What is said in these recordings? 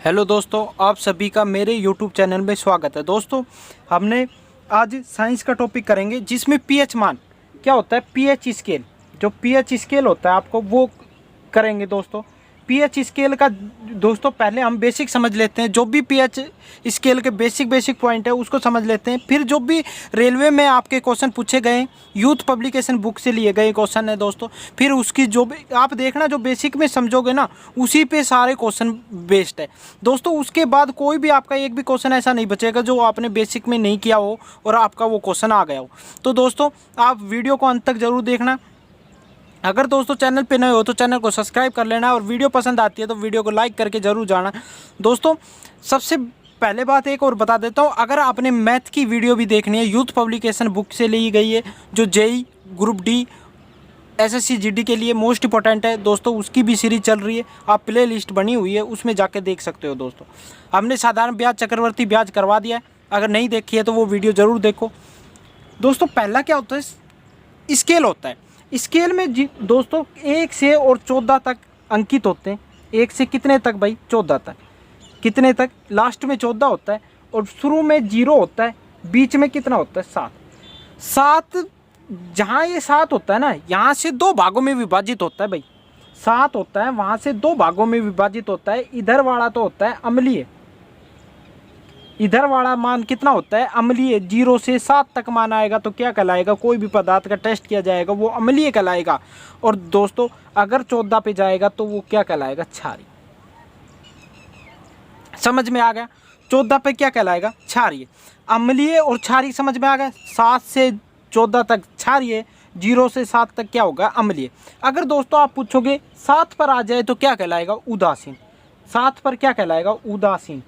Hello दोस्तों, आप सभी का मेरे YouTube चैनल में स्वागत है। दोस्तों, हमने आज साइंस का टॉपिक करेंगे जिसमें पीएच मान क्या होता है। पीएच स्केल, जो पीएच स्केल होता है आपको वो करेंगे। दोस्तों, पीएच स्केल का दोस्तों पहले हम बेसिक समझ लेते हैं। जो भी पीएच स्केल के बेसिक पॉइंट है उसको समझ लेते हैं। फिर जो भी रेलवे में आपके क्वेश्चन पूछे गए, यूथ पब्लिकेशन बुक से लिए गए क्वेश्चन है दोस्तों, फिर उसकी जो भी आप देखना, जो बेसिक में समझोगे ना उसी पे सारे क्वेश्चन बेस्ड है दोस्तों। उसके बाद कोई भी आपका एक भी क्वेश्चन ऐसा नहीं बचेगा जो आपने बेसिक में नहीं किया हो और आपका वो क्वेश्चन आ गया हो। तो दोस्तों, आप वीडियो को अंत तक जरूर देखना। अगर दोस्तों चैनल पे नए हो तो चैनल को सब्सक्राइब कर लेना और वीडियो पसंद आती है तो वीडियो को लाइक करके ज़रूर जाना। दोस्तों, सबसे पहले बात एक और बता देता हूँ, अगर आपने मैथ की वीडियो भी देखनी है, यूथ पब्लिकेशन बुक से ली गई है, जो JE group D SSC GD के लिए मोस्ट इंपॉर्टेंट है दोस्तों, उसकी भी सीरीज चल रही है। आप प्ले लिस्ट बनी हुई है, उसमें जाके देख सकते हो। दोस्तों, हमने साधारण ब्याज चक्रवर्ती ब्याज करवा दिया है, अगर नहीं देखी है तो वो वीडियो ज़रूर देखो। दोस्तों, पहला क्या होता है, स्केल होता है। स्केल में दोस्तों 1 से और 14 तक अंकित होते हैं। 1 से कितने तक भाई? 14 तक। कितने तक? लास्ट में 14 होता है और शुरू में 0 होता है, बीच में कितना होता है? 7। 7 जहाँ ये 7 होता है ना, यहाँ से 2 भागों में विभाजित होता है भाई। 7 होता है, वहाँ से 2 भागों में विभाजित होता है। इधर वाला तो होता है अम्लीय, इधर वाला मान कितना होता है? अम्लीय। 0 से 7 तक मान आएगा तो क्या कहलाएगा? कोई भी पदार्थ का टेस्ट किया जाएगा वो अम्लीय कहलाएगा। और दोस्तों, अगर 14 पे जाएगा तो वो क्या कहलाएगा? क्षारीय। समझ में आ गया? 14 पे क्या कहलाएगा? क्षारीय। अम्लीय और क्षारीय समझ में आ गया। 7 से 14 तक क्षारीय, 0 से 7 तक क्या होगा? अम्लीय। अगर दोस्तों आप पूछोगे 7 पर आ जाए तो क्या कहलाएगा? उदासीन। 7 पर क्या कहलाएगा? उदासीन।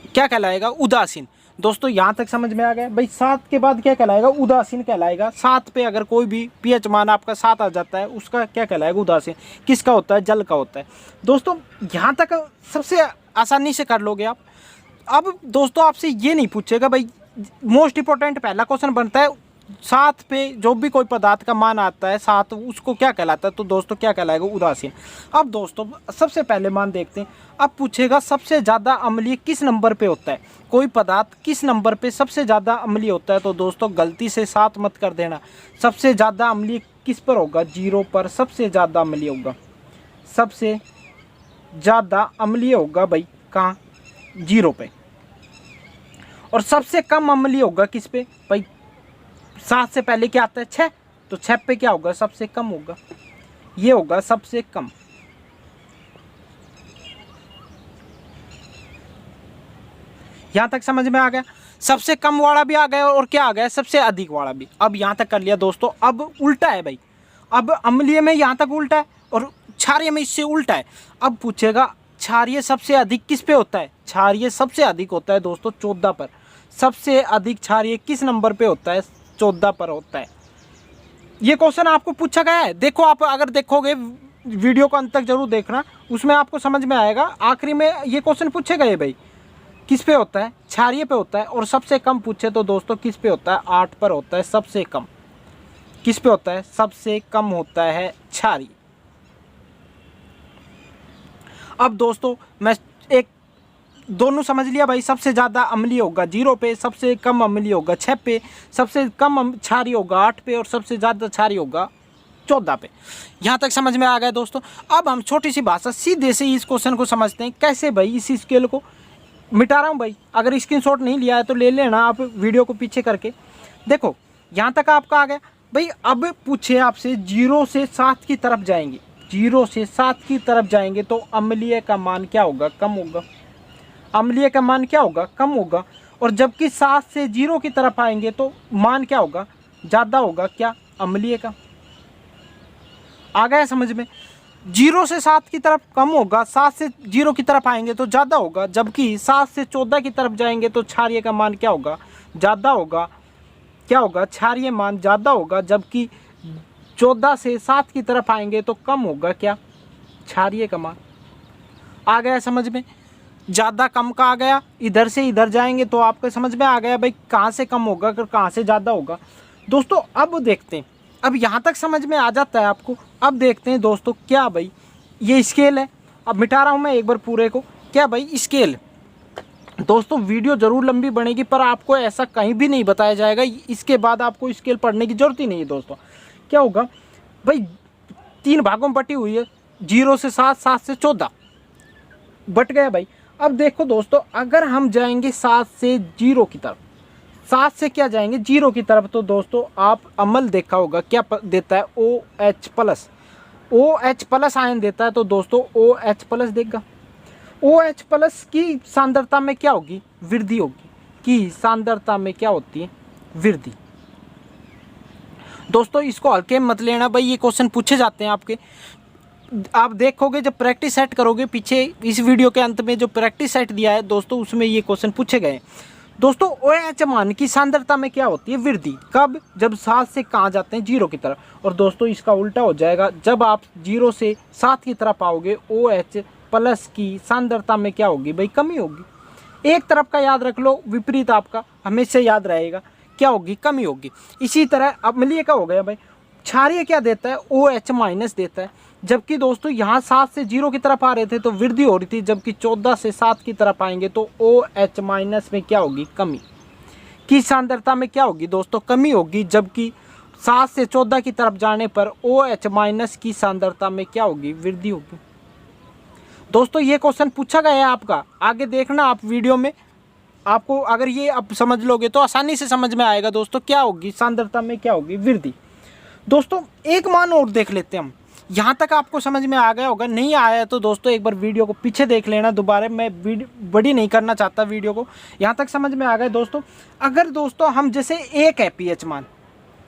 क्या कहलाएगा? उदासीन। दोस्तों, यहाँ तक समझ में आ गया भाई। 7 के बाद क्या कहलाएगा? उदासीन कहलाएगा। 7 पे अगर कोई भी पीएच मान आपका 7 आ जाता है, उसका क्या कहलाएगा? उदासीन। किसका होता है? जल का होता है। दोस्तों, यहाँ तक सबसे आसानी से कर लोगे आप। अब दोस्तों, आपसे ये नहीं पूछेगा भाई, मोस्ट इंपॉर्टेंट पहला क्वेश्चन बनता है 7 पे जो भी कोई पदार्थ का मान आता है 7, उसको क्या कहलाता है? तो दोस्तों क्या कहलाएगा? उदासीन। अब दोस्तों सबसे पहले मान देखते हैं। अब पूछेगा सबसे ज़्यादा अम्लीय किस नंबर पे होता है? कोई पदार्थ किस नंबर पे सबसे ज़्यादा अम्लीय होता है? तो दोस्तों गलती से 7 मत कर देना। सबसे ज़्यादा अम्लीय किस पर होगा? 0 पर सबसे ज़्यादा अम्लीय होगा। सबसे ज़्यादा अम्लीय होगा भाई कहाँ? 0 पे। और सबसे कम अम्लीय होगा किस पे भाई? 7 से पहले क्या आता है? 6। तो 6 पे क्या होगा? सबसे कम होगा। ये होगा सबसे कम। यहां तक समझ में आ गया? सबसे कम वाला भी आ गया और क्या आ गया? सबसे अधिक वाला भी। अब यहां तक कर लिया दोस्तों। अब उल्टा है भाई। अब अम्लीय में यहां तक उल्टा है और क्षारीय में इससे उल्टा है। अब पूछेगा क्षारीय सबसे अधिक किस पे होता है? क्षारीय सबसे अधिक होता है दोस्तों 14 पर। सबसे अधिक क्षारीय किस नंबर पे होता है? 14 पर होता है। ये क्वेश्चन आपको पूछा गया है। देखो, आप अगर देखोगे वीडियो को अंत तक जरूर देखना, उसमें आपको समझ में आएगा। आखिरी में ये क्वेश्चन पूछे गए भाई, किस पे होता है? क्षारीय पे होता है। और सबसे कम पूछे तो दोस्तों किस पे होता है? 8 पर होता है सबसे कम। किस पे होता है? सबसे कम होता है क्षारीय। अब दोस्तों मैं एक दोनों समझ लिया भाई। सबसे ज़्यादा अम्लीय होगा 0 पे, सबसे कम अम्लीय होगा 6 पे, सबसे कम क्षारीय होगा 8 पे और सबसे ज़्यादा क्षारीय होगा 14 पे। यहाँ तक समझ में आ गया दोस्तों। अब हम छोटी सी भाषा सीधे से इस क्वेश्चन को समझते हैं। कैसे भाई? इस स्केल को मिटा रहा हूँ भाई, अगर स्क्रीनशॉट नहीं लिया है तो ले लेना आप वीडियो को पीछे करके। देखो, यहाँ तक आपका आ गया भाई। अब पूछे आपसे 0 से 7 की तरफ जाएंगे, 0 से 7 की तरफ जाएंगे तो अम्लीय का मान क्या होगा? कम होगा। अम्लीय का मान क्या होगा? कम होगा। और जबकि 7 से 0 की तरफ आएंगे तो मान क्या होगा? ज़्यादा होगा। क्या? अम्लीय का। आ गया समझ में? 0 से 7 की तरफ कम होगा, 7 से 0 की तरफ आएंगे तो ज़्यादा होगा। जबकि 7 से 14 की तरफ जाएंगे तो क्षारीय का मान क्या होगा? ज़्यादा होगा। क्या होगा? क्षारीय मान ज़्यादा होगा। जबकि 14 से 7 की तरफ आएंगे तो कम होगा। क्या? क्षारीय का मान। आ गया समझ में? ज़्यादा कम का आ गया। इधर से इधर जाएंगे तो आपको समझ में आ गया भाई कहाँ से कम होगा और कहाँ से ज़्यादा होगा। दोस्तों अब देखते हैं। अब यहाँ तक समझ में आ जाता है आपको। अब देखते हैं दोस्तों, क्या भाई ये स्केल है अब मिटा रहा हूँ मैं एक बार पूरे को। क्या भाई, स्केल। दोस्तों वीडियो ज़रूर लंबी बनेगी, पर आपको ऐसा कहीं भी नहीं बताया जाएगा, इसके बाद आपको स्केल पढ़ने की ज़रूरत ही नहीं है। दोस्तों क्या होगा भाई, 3 भागों में बटी हुई है, 0 से 7, 7 से 14 बट गया भाई। अब देखो दोस्तों, अगर हम जाएंगे 7 से 0 की तरफ, 7 से क्या जाएंगे 0 की तरफ, तो दोस्तों आप अमल देखा होगा क्या देता है, OH plus. OH plus ion देता है, तो दोस्तों OH प्लस देगा। OH प्लस की सांद्रता में क्या होगी, वृद्धि होगी। की सांद्रता में क्या होती है, वृद्धि। दोस्तों इसको हल्के में मत लेना भाई, ये क्वेश्चन पूछे जाते हैं आपके। आप देखोगे जब प्रैक्टिस सेट करोगे, पीछे इस वीडियो के अंत में जो प्रैक्टिस सेट दिया है दोस्तों, उसमें ये क्वेश्चन पूछे गए। दोस्तों OH मान की सांद्रता में क्या होती है, वृद्धि। कब, जब 7 से कहाँ जाते हैं 0 की तरफ। और दोस्तों इसका उल्टा हो जाएगा, जब आप 0 से 7 की तरफ आओगे, OH प्लस की सांद्रता में क्या होगी भाई, कमी होगी। एक तरफ का याद रख लो, विपरीत आपका हमेशा याद रहेगा, क्या होगी, कमी होगी। इसी तरह अम्लीय का हो गया भाई, क्षारीय क्या देता है, OH माइनस देता है। जबकि दोस्तों यहाँ 7 से 0 की तरफ आ रहे थे तो वृद्धि हो रही थी, जबकि 14 से 7 की तरफ आएंगे तो OH माइनस में क्या होगी, कमी। की सांद्रता में क्या होगी दोस्तों, कमी होगी। जबकि 7 से 14 की तरफ जाने पर OH माइनस की सांद्रता में क्या होगी, वृद्धि होगी। दोस्तों ये क्वेश्चन पूछा गया है आपका, आगे देखना आप वीडियो में। आपको अगर ये अब समझ लोगे तो आसानी से समझ में आएगा दोस्तों, क्या होगी सांद्रता में, क्या होगी, वृद्धि। दोस्तों एक मान और देख लेते हैं हम। यहाँ तक आपको समझ में आ गया होगा, नहीं आया तो दोस्तों एक बार वीडियो को पीछे देख लेना दोबारा, मैं वीडियो बड़ी नहीं करना चाहता वीडियो को। यहाँ तक समझ में आ गया दोस्तों। अगर दोस्तों हम जैसे एक है pH मान,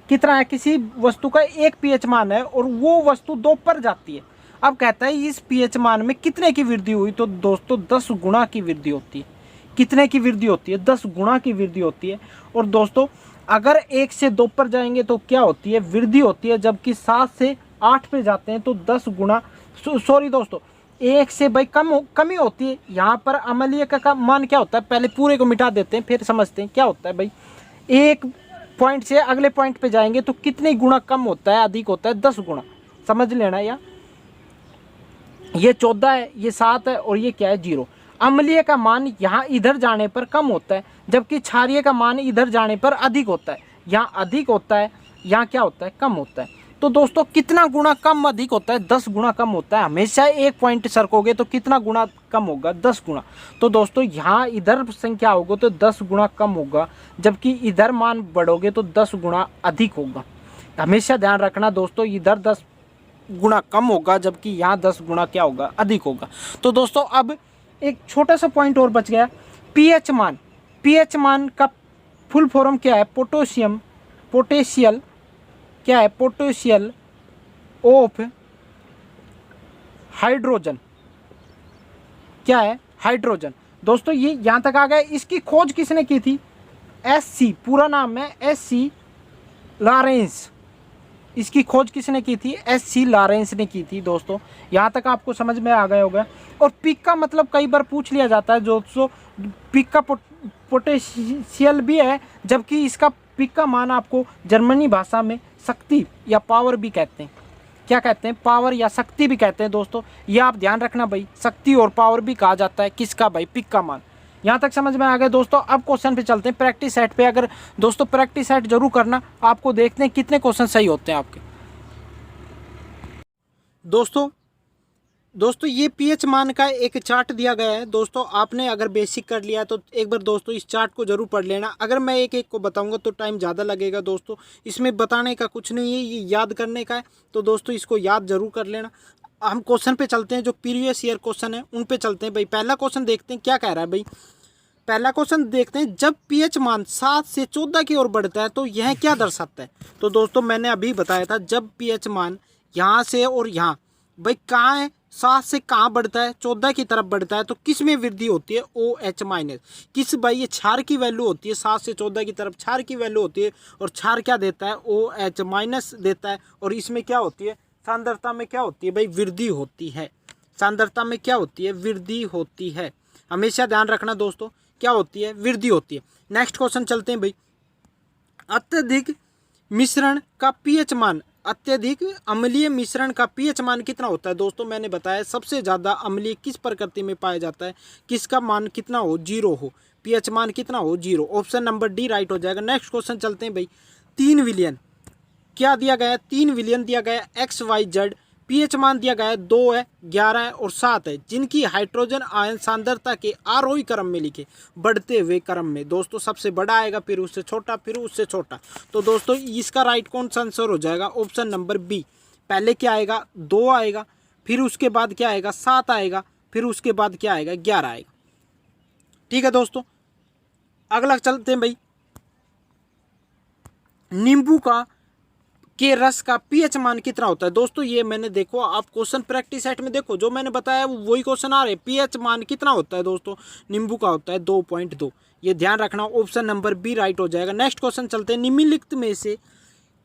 कितना है, किसी वस्तु का एक pH मान है और वो वस्तु 2 पर जाती है। अब कहता है इस pH मान में कितने की वृद्धि हुई, तो दोस्तों 10 गुना की वृद्धि होती है। कितने की वृद्धि होती है, 10 गुना की वृद्धि होती है। और दोस्तों अगर 1 से 2 पर जाएंगे तो क्या होती है, वृद्धि होती है। जबकि 7 से 8 पे जाते हैं तो 10 गुना, सॉरी दोस्तों 1 से भाई कमी होती है। यहाँ पर अम्लीय का मान क्या होता है, पहले पूरे को मिटा देते हैं फिर समझते हैं क्या होता है भाई। एक पॉइंट से अगले पॉइंट पे जाएंगे तो कितने गुना कम होता है, अधिक होता है, 10 गुना, समझ लेना। या ये 14 है, ये 7 है और ये क्या है, 0। अम्लीय का मान यहाँ इधर जाने पर कम होता है, जबकि क्षारीय का मान इधर जाने पर अधिक होता है। यहाँ अधिक होता है, यहाँ क्या होता है, कम होता है। तो दोस्तों कितना गुना कम अधिक होता है, 10 गुना कम होता है। हमेशा एक पॉइंट सरकोगे तो कितना गुना कम होगा, 10 गुना। तो दोस्तों यहाँ इधर संख्या होगा तो 10 गुना कम होगा, जबकि इधर मान बढ़ोगे तो 10 गुना अधिक होगा। हमेशा ध्यान रखना दोस्तों, इधर 10 गुना कम होगा, जबकि यहाँ 10 गुना क्या होगा, अधिक होगा। तो दोस्तों अब एक छोटा सा पॉइंट और बच गया, pH मान। pH मान का फुल फॉर्म क्या है, पोटेशियल क्या है, पोटेशियल ऑफ हाइड्रोजन, क्या है, हाइड्रोजन। दोस्तों ये यहाँ तक आ गया। इसकी खोज किसने की थी, SC, पूरा नाम है SC लॉरेंस। इसकी खोज किसने की थी, SC लॉरेंस ने की थी। दोस्तों यहाँ तक आपको समझ में आ गया होगा। और पिक का मतलब कई बार पूछ लिया जाता है दोस्तों, पिक का पोटेंशियल भी है, जबकि इसका पिक का मान आपको जर्मनी भाषा में शक्ति या पावर भी कहते हैं। क्या कहते हैं, पावर या शक्ति भी कहते हैं। दोस्तों ये आप ध्यान रखना भाई, शक्ति और पावर भी कहा जाता है किसका भाई, पिक का मान। यहाँ तक समझ में आ गया दोस्तों। अब क्वेश्चन पे चलते हैं, प्रैक्टिस सेट पे। अगर दोस्तों प्रैक्टिस सेट जरूर करना, आपको देखते हैं कितने क्वेश्चन सही होते हैं आपके। दोस्तों ये pH मान का एक चार्ट दिया गया है। दोस्तों आपने अगर बेसिक कर लिया तो एक बार दोस्तों इस चार्ट को जरूर पढ़ लेना। अगर मैं एक एक को बताऊंगा तो टाइम ज़्यादा लगेगा दोस्तों, इसमें बताने का कुछ नहीं है, ये याद करने का है। तो दोस्तों इसको याद जरूर कर लेना। हम क्वेश्चन पे चलते हैं, जो प्रीवियस ईयर क्वेश्चन है उन पे चलते हैं भाई। पहला क्वेश्चन देखते हैं क्या कह रहा है भाई। पहला क्वेश्चन देखते हैं, जब pH मान 7 से 14 की ओर बढ़ता है तो यह क्या दर्शाता है। तो दोस्तों मैंने अभी बताया था, जब pH मान यहाँ से और यहाँ भाई कहाँ है, 7 से कहाँ बढ़ता है, 14 की तरफ बढ़ता है, तो किस में वृद्धि होती है, OH माइनस। किस भाई, ये क्षार की वैल्यू होती है, 7 से 14 की तरफ क्षार की वैल्यू होती है, और क्षार क्या देता है, OH माइनस देता है। और इसमें क्या होती है, सांद्रता में क्या होती है भाई, वृद्धि होती है। सांद्रता में क्या होती है, वृद्धि होती है। हमेशा ध्यान रखना दोस्तों, क्या होती है, वृद्धि होती है। नेक्स्ट क्वेश्चन चलते हैं भाई। अत्यधिक मिश्रण का pH मान अत्यधिक अम्लीय मिश्रण का पीएच मान कितना होता है? दोस्तों मैंने बताया सबसे ज़्यादा अम्लीय किस प्रकृति में पाया जाता है, किसका मान कितना हो, 0 हो, पीएच मान कितना हो, 0। ऑप्शन नंबर डी राइट हो जाएगा। नेक्स्ट क्वेश्चन चलते हैं भाई। 3 विलियन क्या दिया गया है? 3 विलियन दिया गया है XYZ, पीएच मान दिया गया है 2 है, 11 है और 7 है, जिनकी हाइड्रोजन आयन सांद्रता के आरोही क्रम में लिखे, बढ़ते हुए क्रम में। दोस्तों सबसे बड़ा आएगा, फिर उससे छोटा, फिर उससे छोटा। तो दोस्तों इसका राइट कौन सा आंसर हो जाएगा? Option number B. पहले क्या आएगा? 2 आएगा, फिर उसके बाद क्या आएगा? 7 आएगा, फिर उसके बाद क्या आएगा? 11 आएगा। ठीक है दोस्तों, अगला चलते हैं भाई। नींबू के रस का पीएच मान कितना होता है? दोस्तों ये मैंने देखो, आप क्वेश्चन प्रैक्टिस सेट में देखो, जो मैंने बताया वही क्वेश्चन आ रहे। पीएच मान कितना होता है दोस्तों? नींबू का होता है 2.2। ये ध्यान रखना, ऑप्शन नंबर बी राइट हो जाएगा। नेक्स्ट क्वेश्चन चलते हैं। निम्नलिखित में से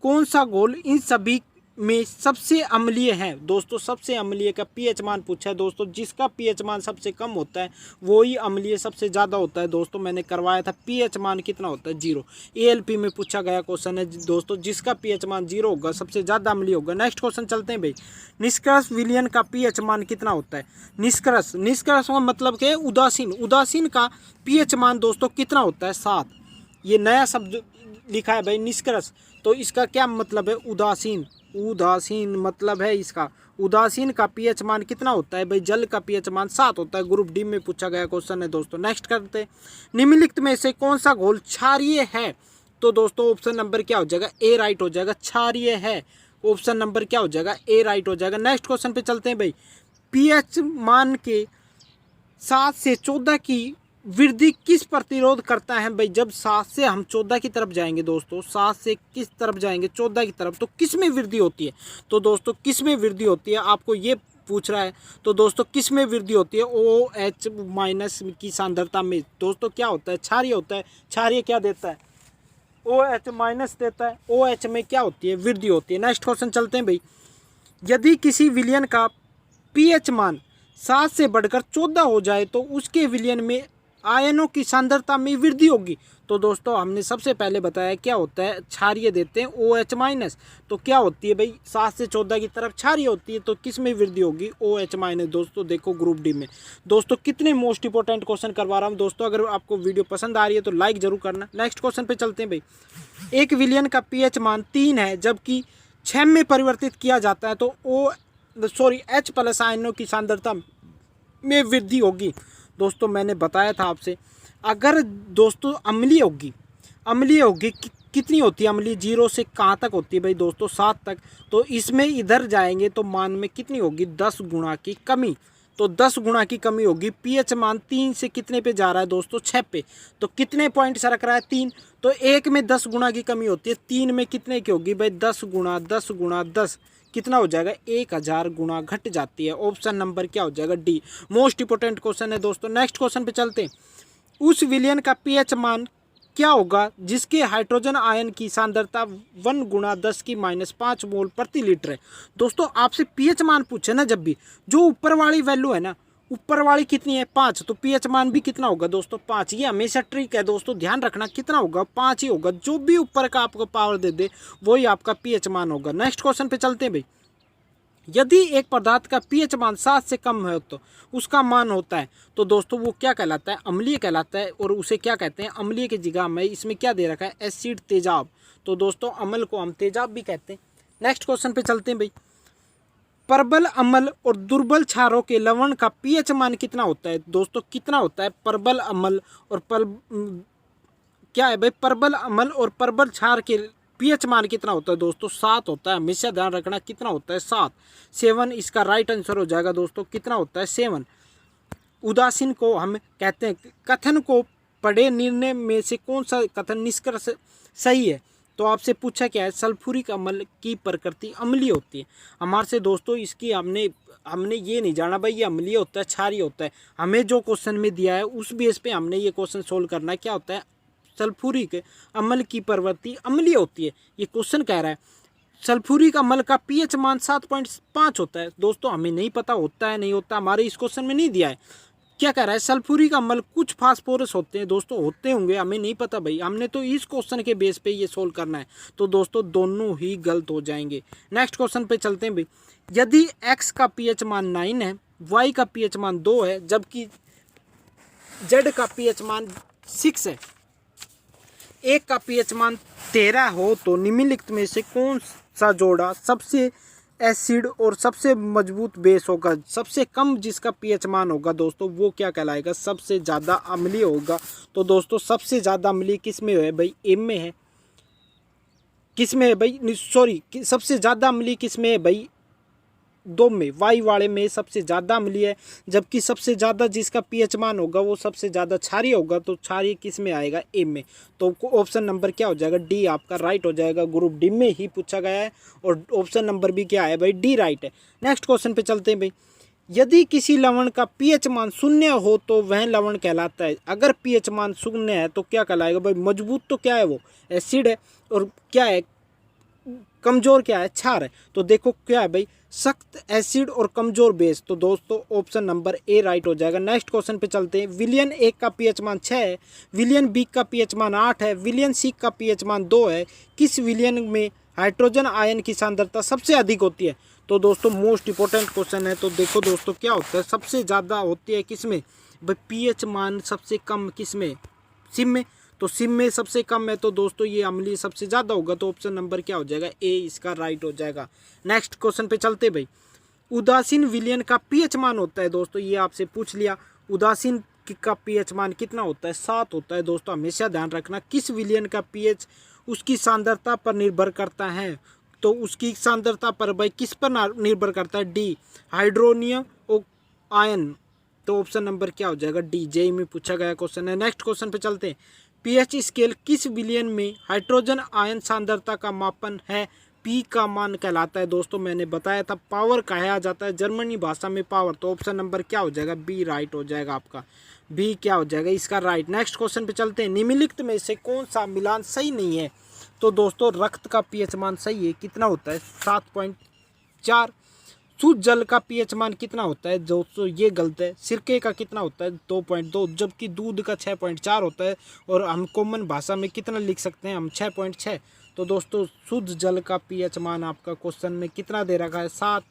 कौन सा घोल इन सभी में सबसे अम्लीय है? दोस्तों सबसे अम्लीय का पीएच मान पूछा है दोस्तों। जिसका पीएच मान सबसे कम होता है वही अम्लीय सबसे ज़्यादा होता है। दोस्तों मैंने करवाया था, पीएच मान कितना होता है? 0। ALP में पूछा गया क्वेश्चन है दोस्तों। जिसका पीएच मान 0 होगा सबसे ज़्यादा अम्लीय होगा। नेक्स्ट क्वेश्चन चलते हैं भाई। निष्कर्ष विलयन का पीएच मान कितना होता है? निष्कर्ष का मतलब क्या है? उदासीन का पीएच मान दोस्तों कितना होता है? 7। ये नया शब्द लिखा है भाई, निष्कर्ष। तो इसका क्या मतलब है? उदासीन मतलब है इसका। उदासीन का पीएच मान कितना होता है भाई? जल का पीएच मान 7 होता है। ग्रुप डी में पूछा गया क्वेश्चन है दोस्तों। नेक्स्ट करते हैं। निम्नलिखित में से कौन सा घोल क्षारीय है? तो दोस्तों ऑप्शन नंबर क्या हो जाएगा? ए राइट हो जाएगा। क्षारीय है, ऑप्शन नंबर क्या हो जाएगा? ए राइट हो जाएगा। नेक्स्ट क्वेश्चन पे चलते हैं भाई। पीएच मान के 7 से 14 की वृद्धि किस प्रतिरोध करता है भाई? जब 7 से हम 14 की तरफ जाएंगे दोस्तों, 7 से किस तरफ जाएंगे? 14 की तरफ, तो किस में वृद्धि होती है? तो दोस्तों किस में वृद्धि होती है आपको ये पूछ रहा है। तो दोस्तों किस में वृद्धि होती है? OH माइनस की सांद्रता में। दोस्तों क्या होता है? क्षारीय होता है। क्षारीय क्या देता है? OH माइनस देता है। OH में क्या होती है? वृद्धि होती है। नेक्स्ट क्वेश्चन चलते हैं भाई। यदि किसी विलयन का पीएच मान 7 से बढ़कर 14 हो जाए तो उसके विलयन में आयनों की सांद्रता में वृद्धि होगी। तो दोस्तों हमने सबसे पहले बताया क्या होता है? क्षारीय देते हैं OH माइनस। तो क्या होती है भाई? 7 से 14 की तरफ क्षारीय होती है, तो किस में वृद्धि होगी? OH minus. दोस्तों देखो ग्रुप डी में। दोस्तों कितने मोस्ट इंपॉर्टेंट क्वेश्चन करवा रहा हूँ दोस्तों। अगर आपको वीडियो पसंद आ रही है तो लाइक जरूर करना। नेक्स्ट क्वेश्चन पे चलते हैं भाई। एक विलयन का पीएच मान 3 है, जबकि 6 में परिवर्तित किया जाता है तो H+ आयनों की सांद्रता में वृद्धि होगी। दोस्तों मैंने बताया था आपसे, अगर दोस्तों अम्लीय होगी कितनी होती है अम्लीय? 0 से कहाँ तक होती है भाई दोस्तों? 7 तक। तो इसमें इधर जाएंगे तो मान में कितनी होगी? 10 गुणा की कमी। तो 10 गुणा की कमी होगी। पीएच मान 3 से कितने पे जा रहा है दोस्तों? 6 पे। तो कितने पॉइंट सरक रहा है? 3। तो एक में 10 गुणा की कमी होती है, 3 में कितने की होगी भाई? 10 गुणा 10 गुणा 10 कितना हो जाएगा? 1000 गुणा घट जाती है। ऑप्शन नंबर क्या हो जाएगा? डी। मोस्ट इंपोर्टेंट क्वेश्चन है दोस्तों। नेक्स्ट क्वेश्चन पे चलते हैं। उस विलयन का पीएच मान क्या होगा जिसके हाइड्रोजन आयन की सांद्रता 1 गुणा 10 की -5 मोल प्रति लीटर है? दोस्तों आपसे पीएच मान पूछे ना, जब भी जो ऊपर वाली वैल्यू है ना, ऊपर वाली कितनी है? 5। तो पीएच मान भी कितना होगा दोस्तों? 5। ये हमेशा ट्रिक है दोस्तों, ध्यान रखना कितना होगा? 5 ही होगा। जो भी ऊपर का आपको पावर दे दे वही आपका पीएच मान होगा। नेक्स्ट क्वेश्चन पे चलते हैं भाई। यदि एक पदार्थ का पीएच मान 7 से कम है तो उसका मान होता है, तो दोस्तों वो क्या कहलाता है? अम्लीय कहलाता है। और उसे क्या कहते हैं? अम्लीय की जगह में इसमें क्या दे रखा है? एसिड, तेजाब। तो दोस्तों अम्ल को हम तेजाब भी कहते हैं। नेक्स्ट क्वेश्चन पे चलते हैं भाई। प्रबल अम्ल और दुर्बल क्षारों के लवण का पीएच मान कितना होता है? दोस्तों कितना होता है? प्रबल अम्ल और क्या है भाई? प्रबल अम्ल और प्रबल क्षार के पीएच मान कितना होता है दोस्तों? 7 होता है। हमेशा ध्यान रखना कितना होता है? 7। 7 इसका राइट आंसर हो जाएगा दोस्तों। कितना होता है? 7। उदासीन को हम कहते हैं। कथन को पढ़े निर्णय में से कौन सा कथन निष्कर्ष सही है? तो आपसे पूछा क्या है? सल्फ्यूरिक अम्ल की प्रकृति अम्लीय होती है। हमारे से दोस्तों इसकी हमने ये नहीं जाना भाई ये अम्लीय होता है क्षारीय होता है। हमें जो क्वेश्चन में दिया है उस बेस पे हमने ये क्वेश्चन सोल्व करना है। क्या होता है? सल्फ्यूरिक अम्ल की प्रवृत्ति अम्लीय होती है, ये क्वेश्चन कह रहा है। सल्फ्यूरिक अम्ल का पीएच मान 7.5 होता है। दोस्तों हमें नहीं पता होता है नहीं होता, हमारे इस क्वेश्चन में नहीं दिया है। क्या कह रहा है, सल्फ्यूरिक अम्ल कुछ फास्फोरस होते हैं दोस्तों, होते होंगे, हमें नहीं पता भाई, हमने तो इस क्वेश्चन के बेस पे ये सोल्व करना है, तो दोस्तों दोनों ही गलत हो जाएंगे। नेक्स्ट क्वेश्चन पे चलते हैं भाई। यदि x का pH मान 9 है, y का pH मान 2 है, जबकि z का pH मान 6 है, एक का pH मान 13 हो, तो निम्नलिखित में से कौन सा जोड़ा सबसे एसिड और सबसे मजबूत बेस होगा? सबसे कम जिसका pH मान होगा दोस्तों वो क्या कहलाएगा? सबसे ज़्यादा अम्लीय होगा। तो दोस्तों सबसे ज़्यादा अम्लीय किस में है भाई? एम में है। किस में है भाई? सॉरी, सबसे ज़्यादा अम्लीय किस में है भाई? 2 में, वाई वाले में सबसे ज़्यादा अम्लीय है। जबकि सबसे ज़्यादा जिसका pH मान होगा वो सबसे ज़्यादा क्षारीय होगा। तो क्षारीय किस में आएगा? एम में। तो ऑप्शन नंबर क्या हो जाएगा? डी आपका राइट हो जाएगा। ग्रुप डी में ही पूछा गया है और ऑप्शन नंबर भी क्या है भाई? डी राइट है। नेक्स्ट क्वेश्चन पे चलते हैं भाई। यदि किसी लवण का pH मान 0 हो तो वह लवण कहलाता है। अगर pH मान 0 है तो क्या कहलाएगा भाई? मजबूत तो क्या है वो? एसिड है। और क्या है? कमजोर क्या है? क्षार है। तो देखो क्या है भाई? सख्त एसिड और कमजोर बेस। तो दोस्तों ऑप्शन नंबर ए राइट हो जाएगा। नेक्स्ट क्वेश्चन पे चलते हैं। विलियन 1 का pH मान 6 है, विलियन बी का pH मान 8 है, विलियन सी का pH मान 2 है। किस विलियन में हाइड्रोजन आयन की सांद्रता सबसे अधिक होती है? तो दोस्तों मोस्ट इंपॉर्टेंट क्वेश्चन है। तो देखो दोस्तों क्या होता है, सबसे ज़्यादा होती है किस में भाई? pH मान सबसे कम किस में? सिम में। तो सिम में सबसे कम है, तो दोस्तों ये अम्लीय सबसे ज़्यादा होगा। तो ऑप्शन नंबर क्या हो जाएगा? ए इसका राइट हो जाएगा। नेक्स्ट क्वेश्चन पे चलते भाई। उदासीन विलयन का pH मान होता है दोस्तों, ये आपसे पूछ लिया। उदासीन का pH मान कितना होता है? 7 होता है दोस्तों, हमेशा ध्यान रखना। किस विलयन का pH उसकी सांद्रता पर निर्भर करता है? तो उसकी सांद्रता पर भाई किस पर निर्भर करता है? D hydronium ion. तो ऑप्शन नंबर क्या हो जाएगा? डी। जेई में पूछा गया क्वेश्चन है। नेक्स्ट क्वेश्चन पे चलते हैं। pH स्केल किस विलयन में हाइड्रोजन आयन सांद्रता का मापन है? पी का मान कहलाता है दोस्तों, मैंने बताया था पावर कहा जाता है जर्मनी भाषा में पावर। तो ऑप्शन नंबर क्या हो जाएगा? बी राइट हो जाएगा आपका। बी क्या हो जाएगा इसका राइट। नेक्स्ट क्वेश्चन पे चलते हैं। निम्नलिखित में से कौन सा मिलान सही नहीं है? तो दोस्तों रक्त का pH मान सही है, कितना होता है? 7.4। शुद्ध जल का pH मान कितना होता है दोस्तों? ये गलत है। सिरके का कितना होता है? 2.2, जबकि दूध का 6.4 होता है। और हम कॉमन भाषा में कितना लिख सकते हैं हम? 6.6। तो दोस्तों शुद्ध जल का pH मान आपका क्वेश्चन में कितना दे रखा है? 7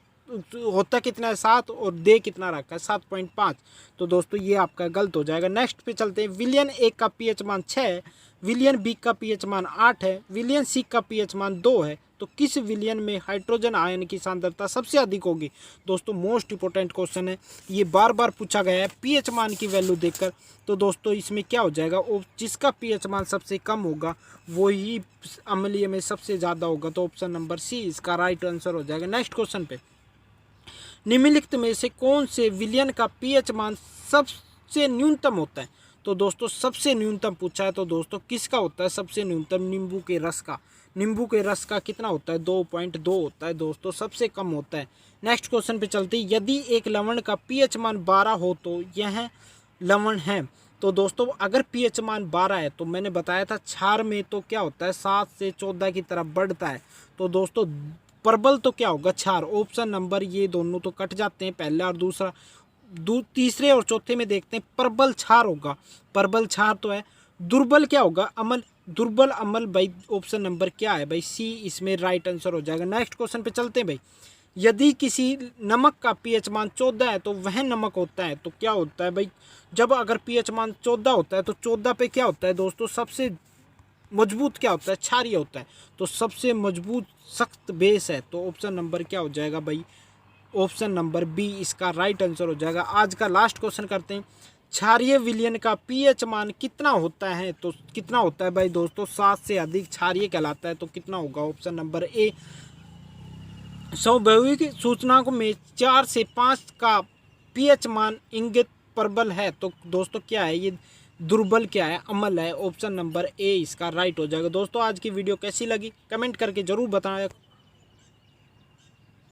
होता कितना है? 7 और दे कितना रखा है? 7.5। तो दोस्तों ये आपका गलत हो जाएगा। नेक्स्ट पे चलते हैं। विलियन 1 का pH मान 6 है, विलियन बी का pH मान 8 है, विलियन सी का pH मान 2 है। तो किस विलियन में हाइड्रोजन आयन की सांद्रता सबसे अधिक होगी? दोस्तों मोस्ट इंपॉर्टेंट क्वेश्चन है, ये बार बार पूछा गया है pH मान की वैल्यू देखकर। तो दोस्तों इसमें क्या हो जाएगा? जिसका pH मान सबसे कम होगा वही अम्लीय में सबसे ज़्यादा होगा। तो ऑप्शन नंबर सी इसका राइट आंसर हो जाएगा। नेक्स्ट क्वेश्चन पे। निम्नलिखित में से कौन से विलयन का pH मान सबसे न्यूनतम होता है? तो दोस्तों सबसे न्यूनतम पूछा है, तो दोस्तों किसका होता है सबसे न्यूनतम? नींबू के रस का। नींबू के रस का कितना होता है? 2.2 होता है दोस्तों, सबसे कम होता है। नेक्स्ट क्वेश्चन पे चलते हैं। यदि एक लवण का pH मान 12 हो तो यह लवण है। तो दोस्तों अगर pH मान 12 है तो मैंने बताया था क्षार में तो क्या होता है? 7 से 14 की तरफ बढ़ता है। तो दोस्तों प्रबल तो क्या होगा? क्षार। ऑप्शन नंबर ये दोनों तो कट जाते हैं, पहला और दूसरा। तीसरे और चौथे में देखते हैं प्रबल क्षार होगा। प्रबल क्षार तो है। दुर्बल क्या होगा? अम्ल। दुर्बल अम्ल भाई ऑप्शन नंबर क्या है भाई? सी इसमें राइट आंसर हो जाएगा। नेक्स्ट क्वेश्चन पे चलते हैं भाई। यदि किसी नमक का pH मान 14 है तो वह नमक होता है। तो क्या होता है भाई? जब अगर pH मान 14 होता है तो 14 पे क्या होता है दोस्तों? सबसे मजबूत क्या होता है? क्षारीय होता है। तो सबसे मजबूत सख्त बेस है। तो ऑप्शन नंबर क्या हो जाएगा भाई? ऑप्शन नंबर बी इसका राइट आंसर हो जाएगा। आज का लास्ट क्वेश्चन करते हैं। क्षारीय विलयन का pH मान कितना होता है? तो कितना होता है भाई दोस्तों? 7 से अधिक क्षारीय कहलाता है। तो कितना होगा? Option number A. स्वाभाविक सूचनांक में 4 से 5 का pH मान इंगित प्रबल है। तो दोस्तों क्या है ये? दुर्बल क्या है? अम्ल है। ऑप्शन नंबर ए इसका राइट हो जाएगा। दोस्तों आज की वीडियो कैसी लगी कमेंट करके जरूर बताएं।